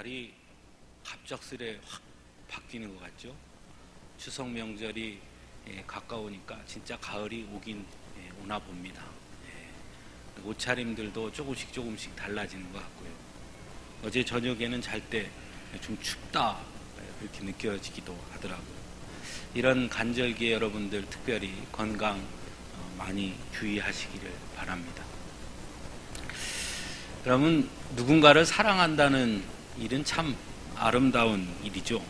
날이 갑작스레 확 바뀌는 것 같죠. 추석 명절이 가까우니까 진짜 가을이 오긴 오나 봅니다. 옷차림들도 조금씩 달라지는 것 같고요. 어제 저녁에는 잘 때 좀 춥다 그렇게 느껴지기도 하더라고요. 이런 간절기에 여러분들 특별히 건강 많이 주의하시기를 바랍니다. 여러분, 누군가를 사랑한다는 일은 참 아름다운 일이죠.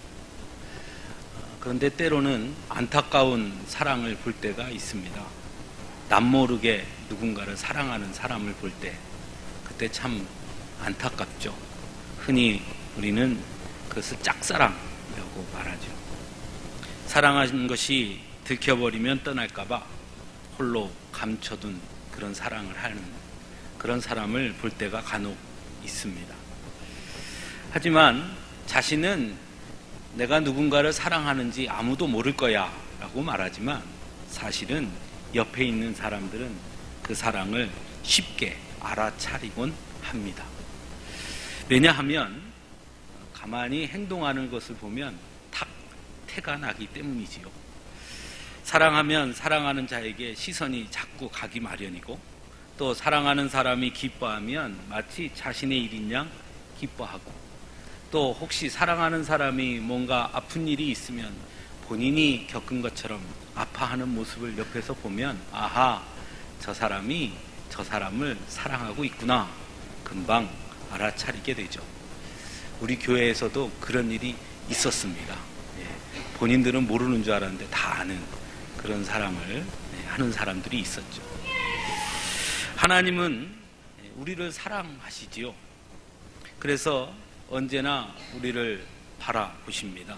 그런데 때로는 안타까운 사랑을 볼 때가 있습니다. 남모르게 누군가를 사랑하는 사람을 볼 때 그때 참 안타깝죠. 흔히 우리는 그것을 짝사랑이라고 말하죠. 사랑하는 것이 들켜버리면 떠날까봐 홀로 감춰둔 그런 사랑을 하는 그런 사람을 볼 때가 간혹 있습니다. 하지만 자신은 내가 누군가를 사랑하는지 아무도 모를 거야 라고 말하지만 사실은 옆에 있는 사람들은 그 사랑을 쉽게 알아차리곤 합니다. 왜냐하면 가만히 행동하는 것을 보면 탁 태가 나기 때문이지요. 사랑하면 사랑하는 자에게 시선이 자꾸 가기 마련이고, 또 사랑하는 사람이 기뻐하면 마치 자신의 일인 양 기뻐하고, 또 혹시 사랑하는 사람이 뭔가 아픈 일이 있으면 본인이 겪은 것처럼 아파하는 모습을 옆에서 보면 아하, 저 사람이 저 사람을 사랑하고 있구나 금방 알아차리게 되죠. 우리 교회에서도 그런 일이 있었습니다. 본인들은 모르는 줄 알았는데 다 아는 그런 사랑을 하는 사람들이 있었죠. 하나님은 우리를 사랑하시지요. 그래서 언제나 우리를 바라보십니다.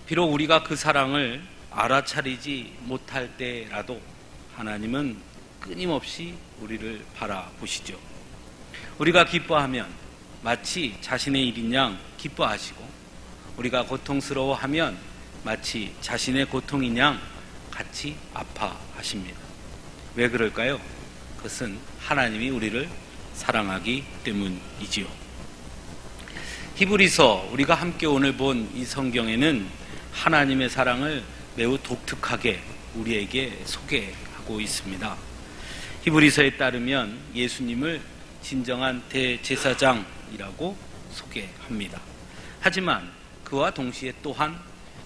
비록 우리가 그 사랑을 알아차리지 못할 때라도 하나님은 끊임없이 우리를 바라보시죠. 우리가 기뻐하면 마치 자신의 일인 양 기뻐하시고, 우리가 고통스러워하면 마치 자신의 고통인 양 같이 아파하십니다. 왜 그럴까요? 그것은 하나님이 우리를 사랑하기 때문이지요. 히브리서, 우리가 함께 오늘 본 이 성경에는 하나님의 사랑을 매우 독특하게 우리에게 소개하고 있습니다. 히브리서에 따르면 예수님을 진정한 대제사장이라고 소개합니다. 하지만 그와 동시에 또한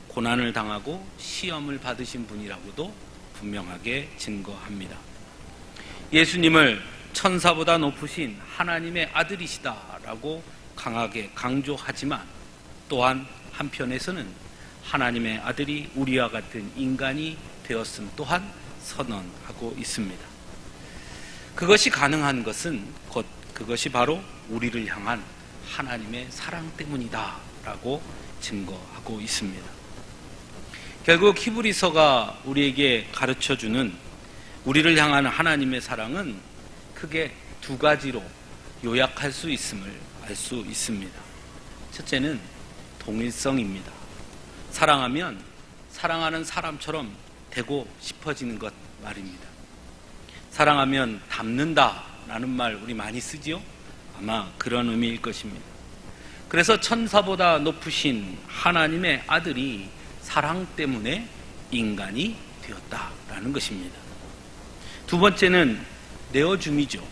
고난을 당하고 시험을 받으신 분이라고도 분명하게 증거합니다. 예수님을 천사보다 높으신 하나님의 아들이시다라고 강하게 강조하지만 또한 한편에서는 하나님의 아들이 우리와 같은 인간이 되었음 또한 선언하고 있습니다. 그것이 가능한 것은 곧 그것이 바로 우리를 향한 하나님의 사랑 때문이다 라고 증거하고 있습니다. 결국 히브리서가 우리에게 가르쳐주는 우리를 향한 하나님의 사랑은 크게 두 가지로 요약할 수 있음을 알 수 있습니다. 첫째는 동일성입니다. 사랑하면 사랑하는 사람처럼 되고 싶어지는 것 말입니다. 사랑하면 닮는다 라는 말 우리 많이 쓰지요? 아마 그런 의미일 것입니다. 그래서 천사보다 높으신 하나님의 아들이 사랑 때문에 인간이 되었다라는 것입니다. 두 번째는 내어줌이죠.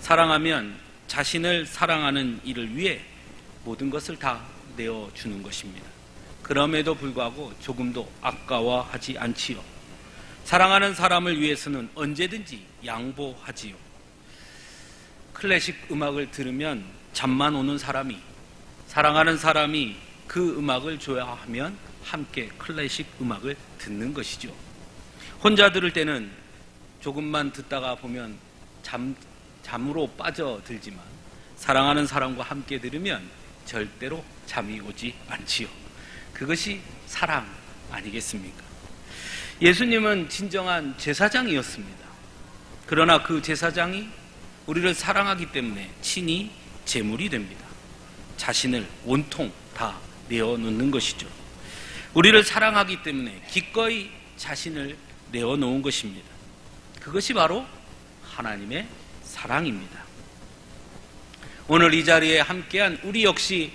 사랑하면 자신을 사랑하는 이를 위해 모든 것을 다 내어주는 것입니다. 그럼에도 불구하고 조금도 아까워하지 않지요. 사랑하는 사람을 위해서는 언제든지 양보하지요. 클래식 음악을 들으면 잠만 오는 사람이, 사랑하는 사람이 그 음악을 좋아하면 함께 클래식 음악을 듣는 것이죠. 혼자 들을 때는 조금만 듣다가 보면 잠으로 빠져들지만 사랑하는 사람과 함께 들으면 절대로 잠이 오지 않지요. 그것이 사랑 아니겠습니까? 예수님은 진정한 제사장이었습니다. 그러나 그 제사장이 우리를 사랑하기 때문에 친히 제물이 됩니다. 자신을 온통 다 내어놓는 것이죠. 우리를 사랑하기 때문에 기꺼이 자신을 내어놓은 것입니다. 그것이 바로 하나님의 사랑입니다. 오늘 이 자리에 함께한 우리 역시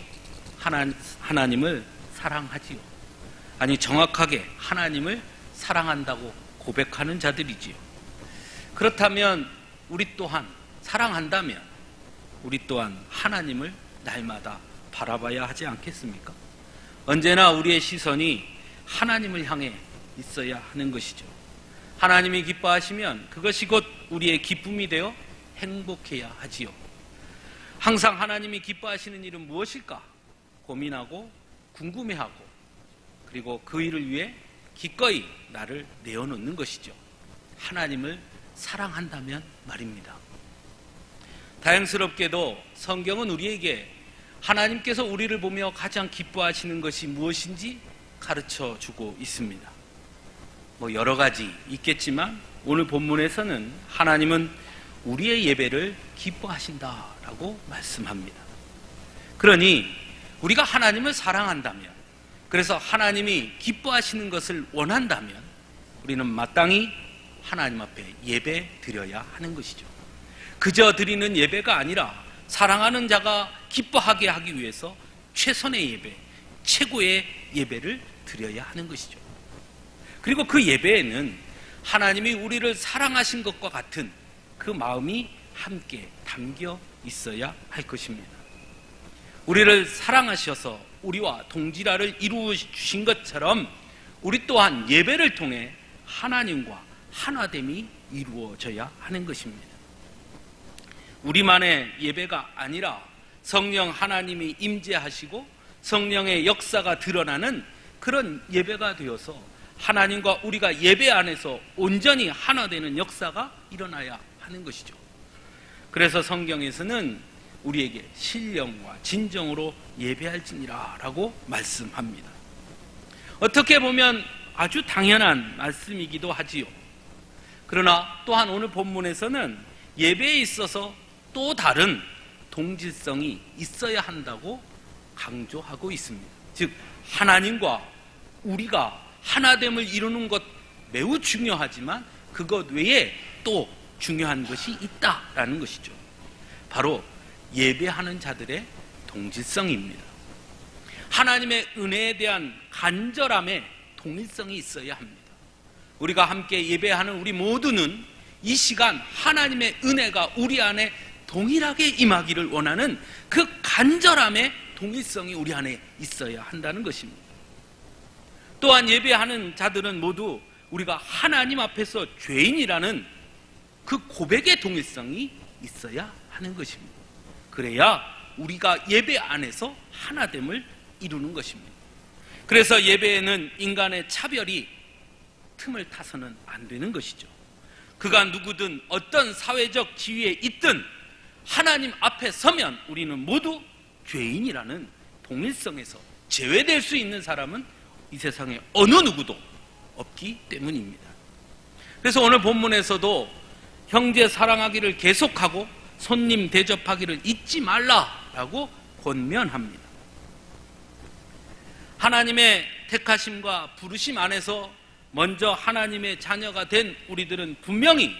하나님을 사랑하지요. 아니, 정확하게 하나님을 사랑한다고 고백하는 자들이지요. 그렇다면 우리 또한 사랑한다면 우리 또한 하나님을 날마다 바라봐야 하지 않겠습니까? 언제나 우리의 시선이 하나님을 향해 있어야 하는 것이죠. 하나님이 기뻐하시면 그것이 곧 우리의 기쁨이 되어 행복해야 하지요. 항상 하나님이 기뻐하시는 일은 무엇일까 고민하고 궁금해하고 그리고 그 일을 위해 기꺼이 나를 내어놓는 것이죠. 하나님을 사랑한다면 말입니다. 다행스럽게도 성경은 우리에게 하나님께서 우리를 보며 가장 기뻐하시는 것이 무엇인지 가르쳐 주고 있습니다. 여러 가지 있겠지만 오늘 본문에서는 하나님은 우리의 예배를 기뻐하신다라고 말씀합니다. 그러니 우리가 하나님을 사랑한다면, 그래서 하나님이 기뻐하시는 것을 원한다면 우리는 마땅히 하나님 앞에 예배 드려야 하는 것이죠. 그저 드리는 예배가 아니라 사랑하는 자가 기뻐하게 하기 위해서 최선의 예배, 최고의 예배를 드려야 하는 것이죠. 그리고 그 예배에는 하나님이 우리를 사랑하신 것과 같은 그 마음이 함께 담겨 있어야 할 것입니다. 우리를 사랑하셔서 우리와 동질화를 이루어 주신 것처럼 우리 또한 예배를 통해 하나님과 하나됨이 이루어져야 하는 것입니다. 우리만의 예배가 아니라 성령 하나님이 임재하시고 성령의 역사가 드러나는 그런 예배가 되어서 하나님과 우리가 예배 안에서 온전히 하나 되는 역사가 일어나야 하는 것이죠. 그래서 성경에서는 우리에게 신령과 진정으로 예배할지니라 라고 말씀합니다. 어떻게 보면 아주 당연한 말씀이기도 하지요. 그러나 또한 오늘 본문에서는 예배에 있어서 또 다른 동질성이 있어야 한다고 강조하고 있습니다. 즉 하나님과 우리가 하나됨을 이루는 것 매우 중요하지만 그것 외에 또 중요한 것이 있다라는 것이죠. 바로 예배하는 자들의 동질성입니다. 하나님의 은혜에 대한 간절함에 동일성이 있어야 합니다. 우리가 함께 예배하는 우리 모두는 이 시간 하나님의 은혜가 우리 안에 동일하게 임하기를 원하는 그 간절함의 동일성이 우리 안에 있어야 한다는 것입니다. 또한 예배하는 자들은 모두 우리가 하나님 앞에서 죄인이라는 그 고백의 동일성이 있어야 하는 것입니다. 그래야 우리가 예배 안에서 하나됨을 이루는 것입니다. 그래서 예배에는 인간의 차별이 틈을 타서는 안 되는 것이죠. 그가 누구든 어떤 사회적 지위에 있든 하나님 앞에 서면 우리는 모두 죄인이라는 동일성에서 제외될 수 있는 사람은 이 세상에 어느 누구도 없기 때문입니다. 그래서 오늘 본문에서도 형제 사랑하기를 계속하고 손님 대접하기를 잊지 말라라고 권면합니다. 하나님의 택하심과 부르심 안에서 먼저 하나님의 자녀가 된 우리들은 분명히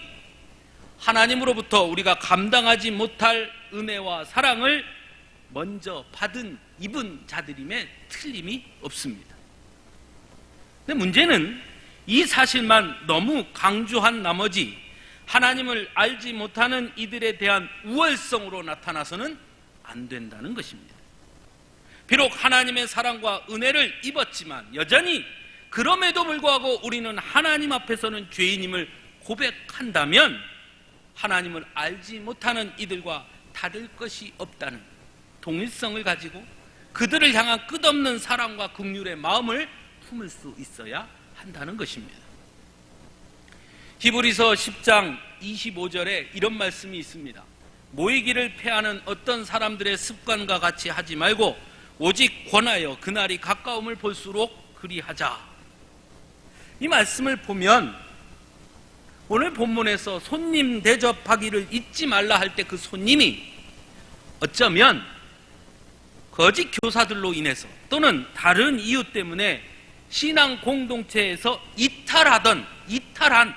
하나님으로부터 우리가 감당하지 못할 은혜와 사랑을 먼저 입은 자들임에 틀림이 없습니다. 근데 문제는 이 사실만 너무 강조한 나머지 하나님을 알지 못하는 이들에 대한 우월성으로 나타나서는 안 된다는 것입니다. 비록 하나님의 사랑과 은혜를 입었지만 여전히 그럼에도 불구하고 우리는 하나님 앞에서는 죄인임을 고백한다면 하나님을 알지 못하는 이들과 다를 것이 없다는 동일성을 가지고 그들을 향한 끝없는 사랑과 긍휼의 마음을 품을 수 있어야 한다는 것입니다. 히브리서 10장 25절에 이런 말씀이 있습니다. 모이기를 패하는 어떤 사람들의 습관과 같이 하지 말고 오직 권하여 그날이 가까움을 볼수록 그리하자. 이 말씀을 보면 오늘 본문에서 손님 대접하기를 잊지 말라 할 때 그 손님이 어쩌면 거짓 교사들로 인해서 또는 다른 이유 때문에 신앙 공동체에서 이탈한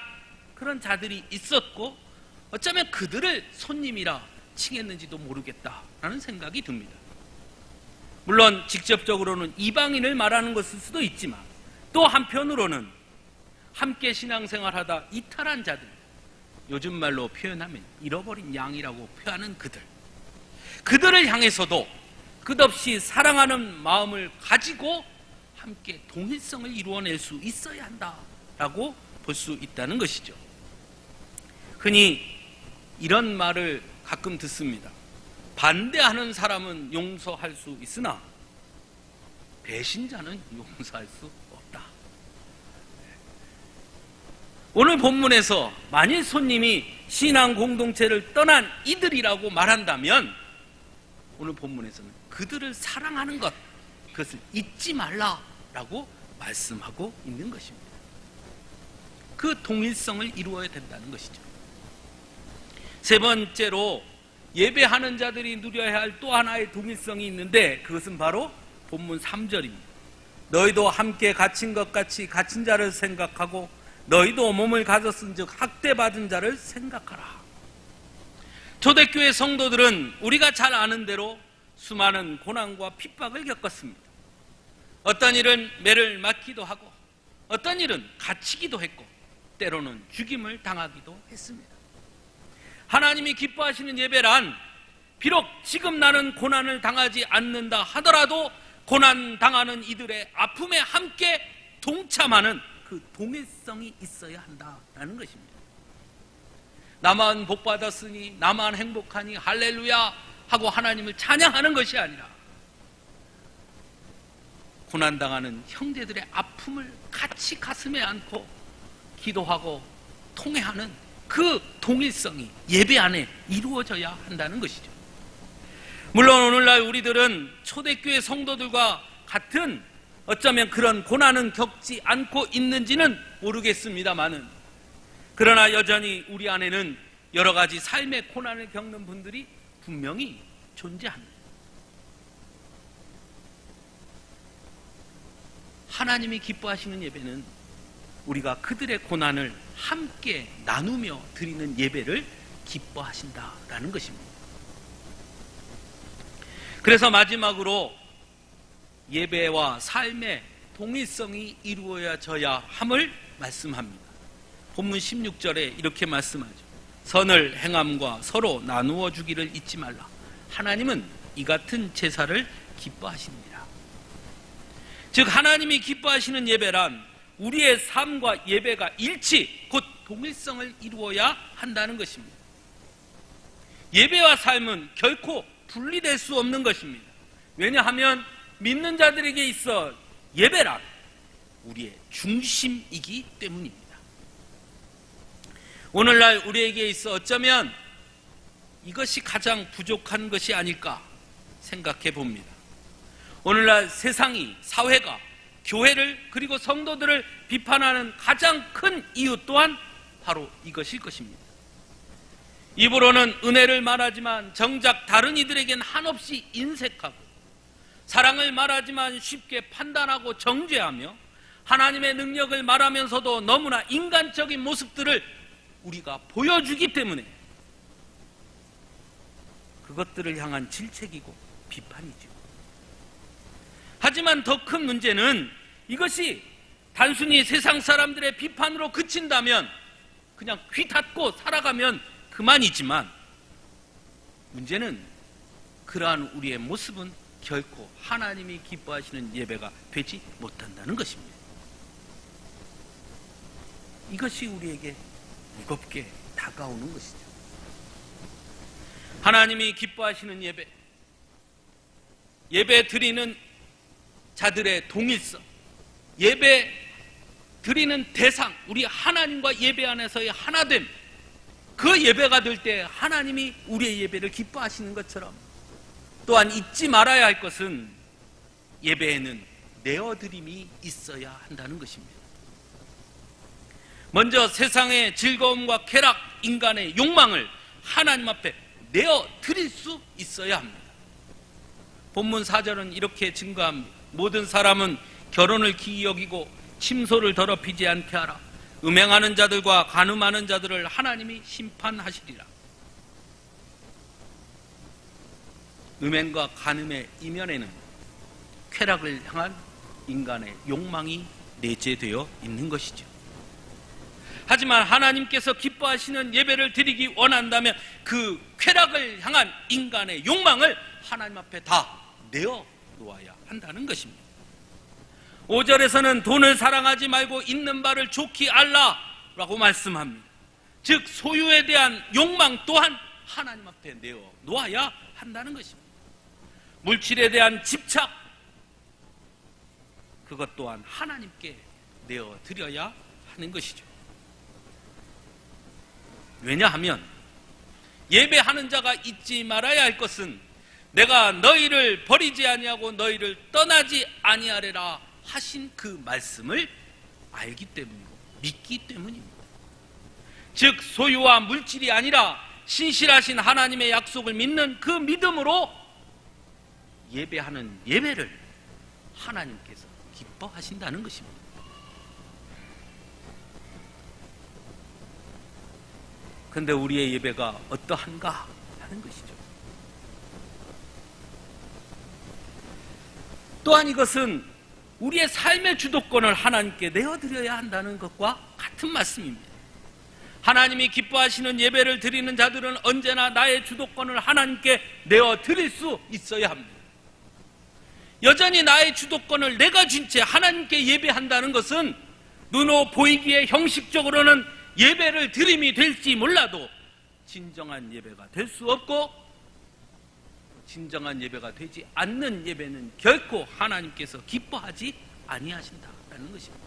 그런 자들이 있었고 어쩌면 그들을 손님이라 칭했는지도 모르겠다라는 생각이 듭니다. 물론 직접적으로는 이방인을 말하는 것일 수도 있지만 또 한편으로는 함께 신앙생활하다 이탈한 자들, 요즘 말로 표현하면 잃어버린 양이라고 표하는 그들을 향해서도 끝없이 사랑하는 마음을 가지고 함께 동일성을 이루어낼 수 있어야 한다라고 볼 수 있다는 것이죠. 흔히 이런 말을 가끔 듣습니다. 반대하는 사람은 용서할 수 있으나 배신자는 용서할 수 없다. 오늘 본문에서 만일 손님이 신앙 공동체를 떠난 이들이라고 말한다면 오늘 본문에서는 그들을 사랑하는 것, 그것을 잊지 말라라고 말씀하고 있는 것입니다. 그 동일성을 이루어야 된다는 것이죠. 세 번째로 예배하는 자들이 누려야 할 또 하나의 동일성이 있는데 그것은 바로 본문 3절입니다. 너희도 함께 갇힌 것 같이 갇힌 자를 생각하고 너희도 몸을 가졌은즉 학대받은 자를 생각하라. 초대교회 성도들은 우리가 잘 아는 대로 수많은 고난과 핍박을 겪었습니다. 어떤 일은 매를 맞기도 하고 어떤 일은 갇히기도 했고 때로는 죽임을 당하기도 했습니다. 하나님이 기뻐하시는 예배란 비록 지금 나는 고난을 당하지 않는다 하더라도 고난 당하는 이들의 아픔에 함께 동참하는 그 동일성이 있어야 한다라는 것입니다. 나만 복받았으니 나만 행복하니 할렐루야 하고 하나님을 찬양하는 것이 아니라 고난당하는 형제들의 아픔을 같이 가슴에 안고 기도하고 통회하는 그 동일성이 예배 안에 이루어져야 한다는 것이죠. 물론 오늘날 우리들은 초대교회 성도들과 같은 어쩌면 그런 고난은 겪지 않고 있는지는 모르겠습니다만은 그러나 여전히 우리 안에는 여러 가지 삶의 고난을 겪는 분들이 분명히 존재합니다. 하나님이 기뻐하시는 예배는 우리가 그들의 고난을 함께 나누며 드리는 예배를 기뻐하신다라는 것입니다. 그래서 마지막으로 예배와 삶의 동일성이 이루어져야 함을 말씀합니다. 본문 16절에 이렇게 말씀하죠. 선을 행함과 서로 나누어 주기를 잊지 말라. 하나님은 이 같은 제사를 기뻐하십니다. 즉 하나님이 기뻐하시는 예배란 우리의 삶과 예배가 일치, 곧 동일성을 이루어야 한다는 것입니다. 예배와 삶은 결코 분리될 수 없는 것입니다. 왜냐하면 믿는 자들에게 있어 예배란 우리의 중심이기 때문입니다. 오늘날 우리에게 있어 어쩌면 이것이 가장 부족한 것이 아닐까 생각해 봅니다. 오늘날 세상이, 사회가 교회를 그리고 성도들을 비판하는 가장 큰 이유 또한 바로 이것일 것입니다. 입으로는 은혜를 말하지만 정작 다른 이들에겐 한없이 인색하고 사랑을 말하지만 쉽게 판단하고 정죄하며 하나님의 능력을 말하면서도 너무나 인간적인 모습들을 우리가 보여주기 때문에 그것들을 향한 질책이고 비판이죠. 하지만 더 큰 문제는 이것이 단순히 세상 사람들의 비판으로 그친다면 그냥 귀 닫고 살아가면 그만이지만 문제는 그러한 우리의 모습은 결코 하나님이 기뻐하시는 예배가 되지 못한다는 것입니다. 이것이 우리에게 무겁게 다가오는 것이죠. 하나님이 기뻐하시는 예배 드리는 자들의 동일성, 예배 드리는 대상, 우리 하나님과 예배 안에서의 하나됨, 그 예배가 될 때 하나님이 우리의 예배를 기뻐하시는 것처럼 또한 잊지 말아야 할 것은 예배에는 내어드림이 있어야 한다는 것입니다. 먼저 세상의 즐거움과 쾌락, 인간의 욕망을 하나님 앞에 내어드릴 수 있어야 합니다. 본문 4절은 이렇게 증거합니다. 모든 사람은 결혼을 기이 여기고 침소를 더럽히지 않게 하라. 음행하는 자들과 간음하는 자들을 하나님이 심판하시리라. 음행과 간음의 이면에는 쾌락을 향한 인간의 욕망이 내재되어 있는 것이죠. 하지만 하나님께서 기뻐하시는 예배를 드리기 원한다면 그 쾌락을 향한 인간의 욕망을 하나님 앞에 다 내어놓아야 한다는 것입니다. 5절에서는 돈을 사랑하지 말고 있는 바를 좋게 알라라고 말씀합니다. 즉 소유에 대한 욕망 또한 하나님 앞에 내어놓아야 한다는 것입니다. 물질에 대한 집착, 그것 또한 하나님께 내어드려야 하는 것이죠. 왜냐하면 예배하는 자가 잊지 말아야 할 것은 내가 너희를 버리지 아니하고 너희를 떠나지 아니하리라 하신 그 말씀을 알기 때문이고 믿기 때문입니다. 즉 소유와 물질이 아니라 신실하신 하나님의 약속을 믿는 그 믿음으로 예배하는 예배를 하나님께서 기뻐하신다는 것입니다. 그런데 우리의 예배가 어떠한가 하는 것이죠. 또한 이것은 우리의 삶의 주도권을 하나님께 내어드려야 한다는 것과 같은 말씀입니다. 하나님이 기뻐하시는 예배를 드리는 자들은 언제나 나의 주도권을 하나님께 내어드릴 수 있어야 합니다. 여전히 나의 주도권을 내가 쥔 채 하나님께 예배한다는 것은 눈으로 보이기에 형식적으로는 예배를 드림이 될지 몰라도 진정한 예배가 될 수 없고 진정한 예배가 되지 않는 예배는 결코 하나님께서 기뻐하지 아니하신다라는 것입니다.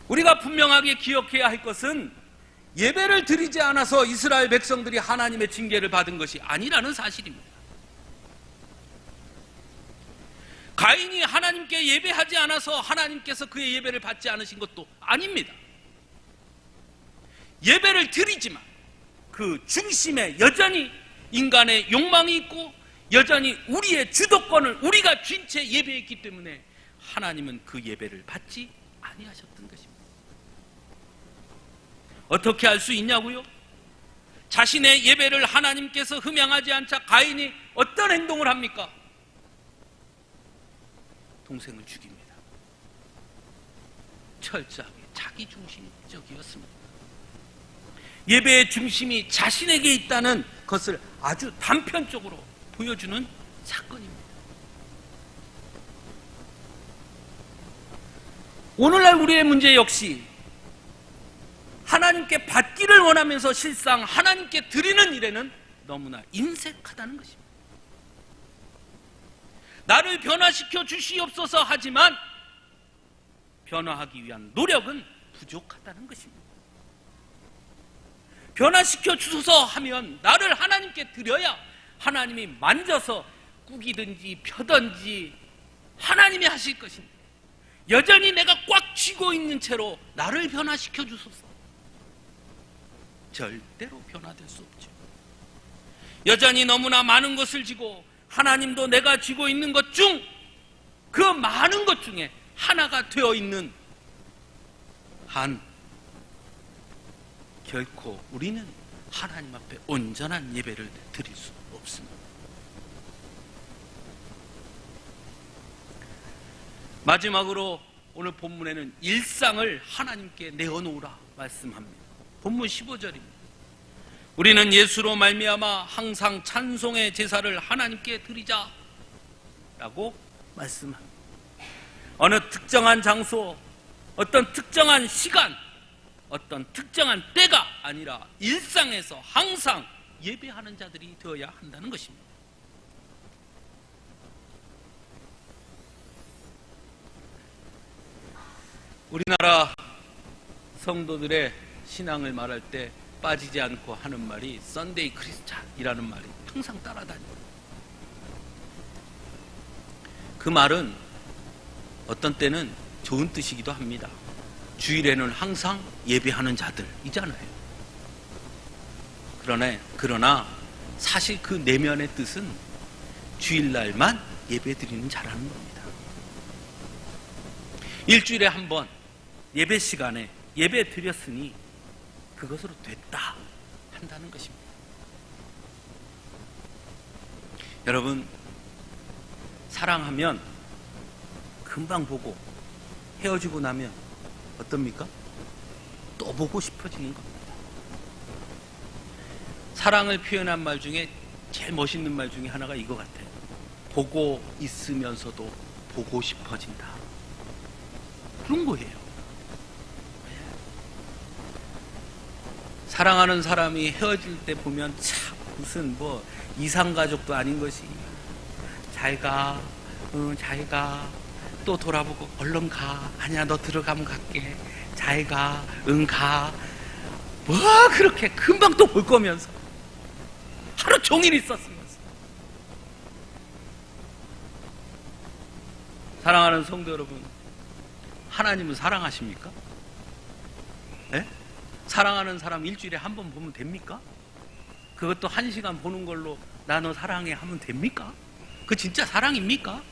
우리가 분명하게 기억해야 할 것은 예배를 드리지 않아서 이스라엘 백성들이 하나님의 징계를 받은 것이 아니라는 사실입니다. 가인이 하나님께 예배하지 않아서 하나님께서 그의 예배를 받지 않으신 것도 아닙니다. 예배를 드리지만 그 중심에 여전히 인간의 욕망이 있고 여전히 우리의 주도권을 우리가 쥔 채 예배했기 때문에 하나님은 그 예배를 받지 아니하셨던 것입니다. 어떻게 알 수 있냐고요? 자신의 예배를 하나님께서 흠양하지 않자 가인이 어떤 행동을 합니까? 동생을 죽입니다. 철저하게 자기 중심적이었습니다. 예배의 중심이 자신에게 있다는 것을 아주 단편적으로 보여주는 사건입니다. 오늘날 우리의 문제 역시 하나님께 받기를 원하면서 실상 하나님께 드리는 일에는 너무나 인색하다는 것입니다. 나를 변화시켜 주시옵소서 하지만 변화하기 위한 노력은 부족하다는 것입니다. 변화시켜 주소서 하면 나를 하나님께 드려야 하나님이 만져서 꾸기든지 펴든지 하나님이 하실 것입니다. 여전히 내가 꽉 쥐고 있는 채로 나를 변화시켜 주소서. 절대로 변화될 수 없죠. 여전히 너무나 많은 것을 쥐고 하나님도 내가 쥐고 있는 것 중 그 많은 것 중에 하나가 되어 있는 한 결코 우리는 하나님 앞에 온전한 예배를 드릴 수 없습니다. 마지막으로 오늘 본문에는 일상을 하나님께 내어놓으라 말씀합니다. 본문 15절입니다. 우리는 예수로 말미암아 항상 찬송의 제사를 하나님께 드리자라고 말씀합니다. 어느 특정한 장소, 어떤 특정한 시간, 어떤 특정한 때가 아니라 일상에서 항상 예배하는 자들이 되어야 한다는 것입니다. 우리나라 성도들의 신앙을 말할 때 빠지지 않고 하는 말이 썬데이 크리스찬이라는 말이 항상 따라다닙니다. 그 말은 어떤 때는 좋은 뜻이기도 합니다. 주일에는 항상 예배하는 자들이잖아요. 그러나 사실 그 내면의 뜻은 주일날만 예배드리는 자라는 겁니다. 일주일에 한 번 예배 시간에 예배 드렸으니 그것으로 됐다 한다는 것입니다. 여러분, 사랑하면 금방 보고 헤어지고 나면 어떻습니까? 또 보고 싶어지는 겁니다. 사랑을 표현한 말 중에 제일 멋있는 말 중에 하나가 이거 같아요. 보고 있으면서도 보고 싶어진다. 그런 거예요. 사랑하는 사람이 헤어질 때 보면 참 무슨 뭐 이상가족도 아닌 것이 잘 가, 잘 가, 또 돌아보고 얼른 가, 아니야 너 들어가면 갈게, 잘 가, 가, 뭐 그렇게 금방 또 볼 거면서 하루 종일 있었으면서. 사랑하는 성도 여러분, 하나님은 사랑하십니까? 네? 사랑하는 사람 일주일에 한 번 보면 됩니까? 그것도 1시간 보는 걸로 나 너 사랑해 하면 됩니까? 그 진짜 사랑입니까?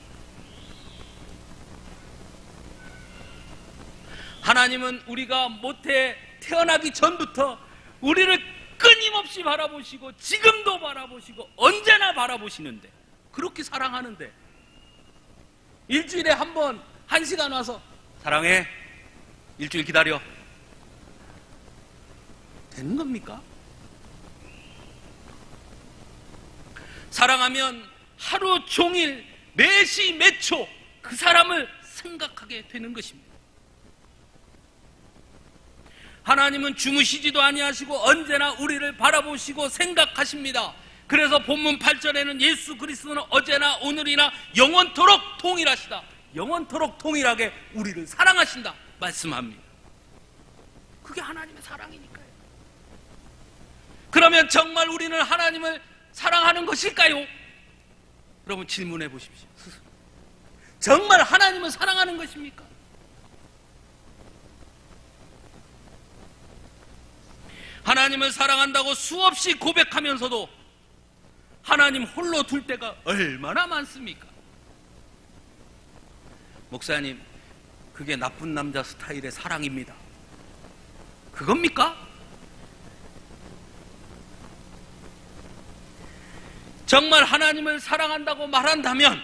하나님은 우리가 모태 태어나기 전부터 우리를 끊임없이 바라보시고 지금도 바라보시고 언제나 바라보시는데, 그렇게 사랑하는데 일주일에 한 번 1시간 와서 사랑해, 일주일 기다려, 되는 겁니까? 사랑하면 하루 종일 매시 매초 그 사람을 생각하게 되는 것입니다. 하나님은 주무시지도 아니하시고 언제나 우리를 바라보시고 생각하십니다. 그래서 본문 8절에는 예수 그리스도는 어제나 오늘이나 영원토록 동일하시다, 영원토록 동일하게 우리를 사랑하신다 말씀합니다. 그게 하나님의 사랑이니까요. 그러면 정말 우리는 하나님을 사랑하는 것일까요? 여러분 질문해 보십시오. 스스로. 정말 하나님을 사랑하는 것입니까? 하나님을 사랑한다고 수없이 고백하면서도 하나님 홀로 둘 때가 얼마나 많습니까? 목사님, 그게 나쁜 남자 스타일의 사랑입니다. 그겁니까? 정말 하나님을 사랑한다고 말한다면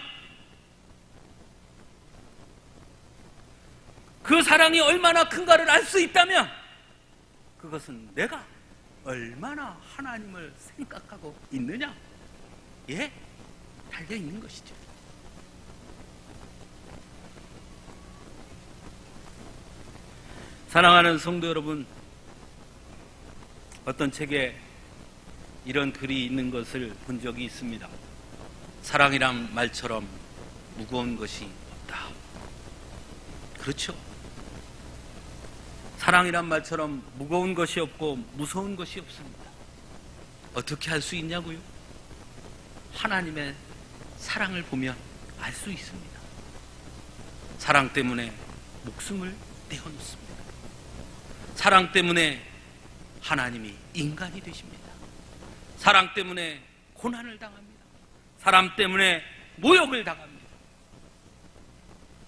그 사랑이 얼마나 큰가를 알 수 있다면 그것은 내가 얼마나 하나님을 생각하고 있느냐에 달려 있는 것이죠. 사랑하는 성도 여러분, 어떤 책에 이런 글이 있는 것을 본 적이 있습니다. 사랑이란 말처럼 무거운 것이 없다. 그렇죠. 사랑이란 말처럼 무거운 것이 없고 무서운 것이 없습니다. 어떻게 알 수 있냐고요? 하나님의 사랑을 보면 알 수 있습니다. 사랑 때문에 목숨을 내어놓습니다. 사랑 때문에 하나님이 인간이 되십니다. 사랑 때문에 고난을 당합니다. 사랑 때문에 모욕을 당합니다.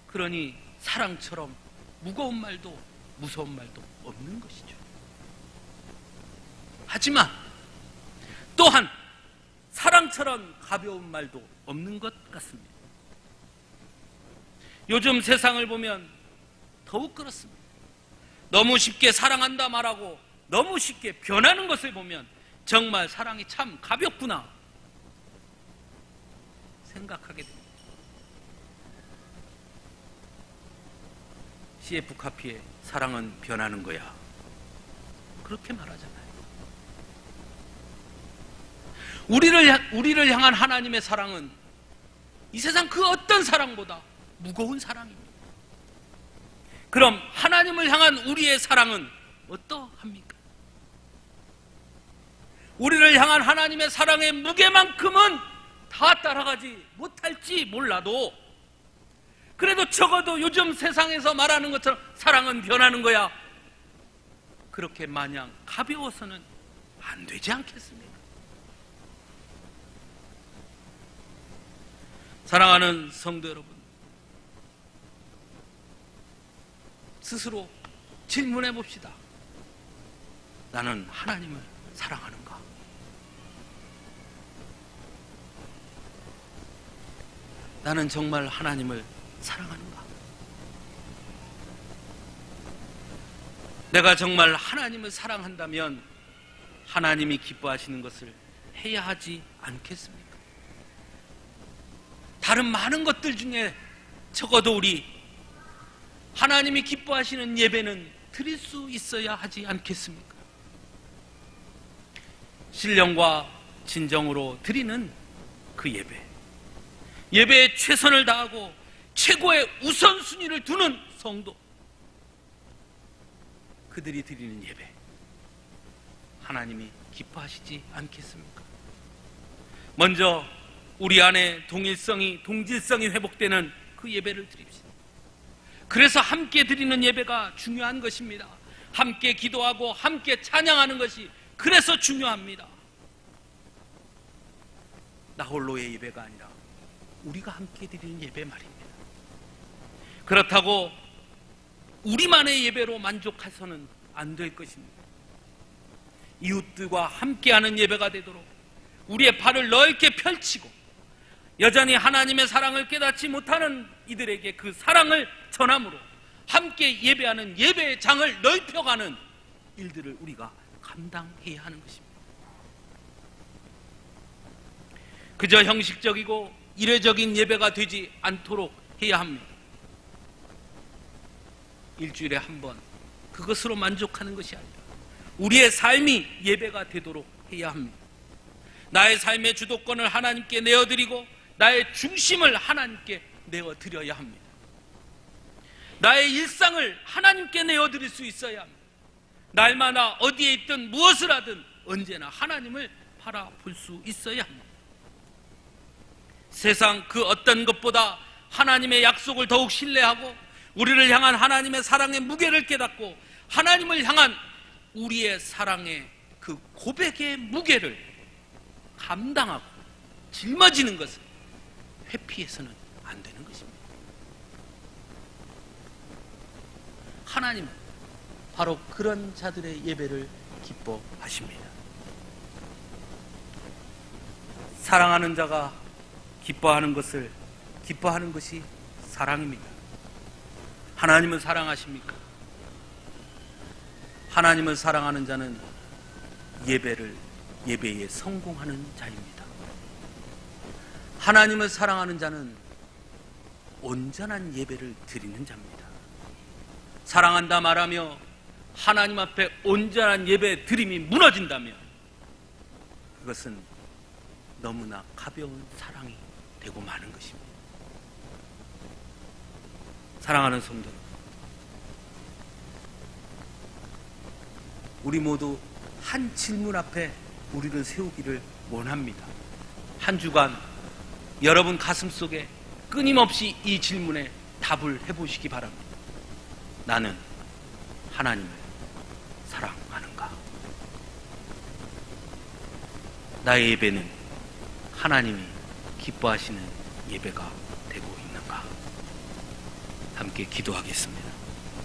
그러니 사랑처럼 무거운 말도 무서운 말도 없는 것이죠. 하지만 또한 사랑처럼 가벼운 말도 없는 것 같습니다. 요즘 세상을 보면 더욱 그렇습니다. 너무 쉽게 사랑한다 말하고 너무 쉽게 변하는 것을 보면 정말 사랑이 참 가볍구나 생각하게 됩니다. CF 카피의 사랑은 변하는 거야, 그렇게 말하잖아요. 우리를 향한 하나님의 사랑은 이 세상 그 어떤 사랑보다 무거운 사랑입니다. 그럼 하나님을 향한 우리의 사랑은 어떠합니까? 우리를 향한 하나님의 사랑의 무게만큼은 다 따라가지 못할지 몰라도 그래도 적어도 요즘 세상에서 말하는 것처럼 사랑은 변하는 거야, 그렇게 마냥 가벼워서는 안 되지 않겠습니까? 사랑하는 성도 여러분, 스스로 질문해 봅시다. 나는 하나님을 사랑하는가? 나는 정말 하나님을 사랑하는가? 내가 정말 하나님을 사랑한다면 하나님이 기뻐하시는 것을 해야 하지 않겠습니까? 다른 많은 것들 중에 적어도 우리 하나님이 기뻐하시는 예배는 드릴 수 있어야 하지 않겠습니까? 신령과 진정으로 드리는 그 예배에 최선을 다하고 최고의 우선순위를 두는 성도, 그들이 드리는 예배, 하나님이 기뻐하시지 않겠습니까? 먼저 우리 안에 동질성이 회복되는 그 예배를 드립시다. 그래서 함께 드리는 예배가 중요한 것입니다. 함께 기도하고 함께 찬양하는 것이 그래서 중요합니다. 나 홀로의 예배가 아니라 우리가 함께 드리는 예배 말입니다. 그렇다고 우리만의 예배로 만족해서는 안 될 것입니다. 이웃들과 함께하는 예배가 되도록 우리의 발을 넓게 펼치고 여전히 하나님의 사랑을 깨닫지 못하는 이들에게 그 사랑을 전함으로 함께 예배하는 예배의 장을 넓혀가는 일들을 우리가 감당해야 하는 것입니다. 그저 형식적이고 이례적인 예배가 되지 않도록 해야 합니다. 일주일에 한 번 그것으로 만족하는 것이 아니라 우리의 삶이 예배가 되도록 해야 합니다. 나의 삶의 주도권을 하나님께 내어드리고 나의 중심을 하나님께 내어드려야 합니다. 나의 일상을 하나님께 내어드릴 수 있어야 합니다. 날마다 어디에 있든 무엇을 하든 언제나 하나님을 바라볼 수 있어야 합니다. 세상 그 어떤 것보다 하나님의 약속을 더욱 신뢰하고 우리를 향한 하나님의 사랑의 무게를 깨닫고 하나님을 향한 우리의 사랑의 그 고백의 무게를 감당하고 짊어지는 것을 회피해서는 안 되는 것입니다. 하나님은 바로 그런 자들의 예배를 기뻐하십니다. 사랑하는 자가 기뻐하는 것이 사랑입니다. 하나님은 사랑하십니까? 하나님을 사랑하는 자는 예배에 성공하는 자입니다. 하나님을 사랑하는 자는 온전한 예배를 드리는 자입니다. 사랑한다 말하며 하나님 앞에 온전한 예배 드림이 무너진다면 그것은 너무나 가벼운 사랑이 되고 마는 것입니다. 사랑하는 성도 여러분, 우리 모두 한 질문 앞에 우리를 세우기를 원합니다. 한 주간 여러분 가슴속에 끊임없이 이 질문에 답을 해보시기 바랍니다. 나는 하나님을 사랑하는가? 나의 예배는 하나님이 기뻐하시는 예배가 되고 있는가? 함께 기도하겠습니다.